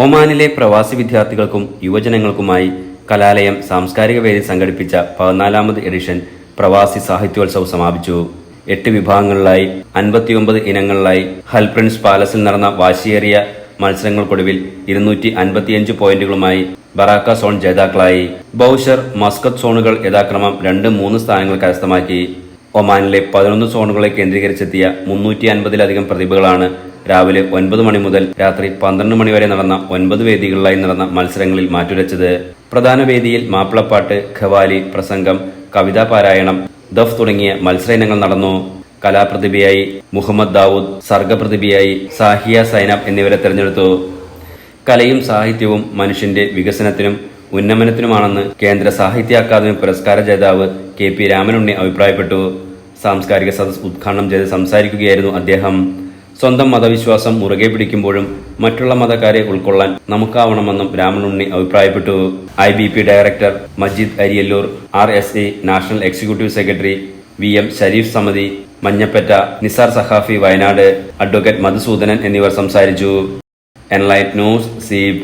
ഒമാനിലെ പ്രവാസി വിദ്യാർത്ഥികൾക്കും യുവജനങ്ങൾക്കുമായി കലാലയം സാംസ്കാരിക വേദി സംഘടിപ്പിച്ച 14ാമത് എഡിഷൻ പ്രവാസി സാഹിത്യോത്സവ് സമാപിച്ചു. 8 വിഭാഗങ്ങളിലായി 59 ഇനങ്ങളിലായി ഹൽപ്രിൻസ് പാലസിൽ നടന്ന വാശിയേറിയ മത്സരങ്ങൾക്കൊടുവിൽ 255 പോയിന്റുകളുമായി ബറാക്ക സോൺ ജേതാക്കളായി. ബൌഷർ, മസ്കത്ത് സോണുകൾ യഥാക്രമം 2, 3 സ്ഥാനങ്ങൾ കരസ്ഥമാക്കി. ഒമാനിലെ 11 സോണുകളെ കേന്ദ്രീകരിച്ചെത്തിയ 350-ലധികം പ്രതിഭകളാണ് രാവിലെ 9 മണി മുതൽ രാത്രി 12 മണി വരെ നടന്ന 9 വേദികളിലായി നടന്ന മത്സരങ്ങളിൽ മാറ്റുരച്ചത്. പ്രധാന വേദിയിൽ മാപ്പിളപ്പാട്ട്, ഖവാലി, പ്രസംഗം, കവിതാ പാരായണം, ദഫ് തുടങ്ങിയ മത്സര ഇനങ്ങൾ നടന്നു. കലാപ്രതിഭയായി മുഹമ്മദ് ദാവൂദ്, സർഗപ്രതിഭയായി സാഹിയ സൈനാബ് എന്നിവരെ തെരഞ്ഞെടുത്തു. കലയും സാഹിത്യവും മനുഷ്യന്റെ വികസനത്തിനും ഉന്നമനത്തിനുമാണെന്ന് കേന്ദ്ര സാഹിത്യ അക്കാദമി പുരസ്കാര ജേതാവ് KP രാമനുണ്ണി അഭിപ്രായപ്പെട്ടു. സാംസ്കാരിക സദസ് ഉദ്ഘാടനം ചെയ്ത് സംസാരിക്കുകയായിരുന്നു അദ്ദേഹം. സ്വന്തം മതവിശ്വാസം മുറുകെ പിടിക്കുമ്പോഴും മറ്റുള്ള മതക്കാരെ ഉൾക്കൊള്ളാൻ നമുക്കാവണമെന്നും രാമനുണ്ണി അഭിപ്രായപ്പെട്ടു. IBP director Majeed Ariyallur, RSA national executive secretary VM Shareef സമതി, മഞ്ഞപ്പറ്റ നിസാർ സഖാഫി വയനാട്, അഡ്വക്കേറ്റ് മധുസൂദനൻ എന്നിവർ സംസാരിച്ചു. Enlight news, Seeb.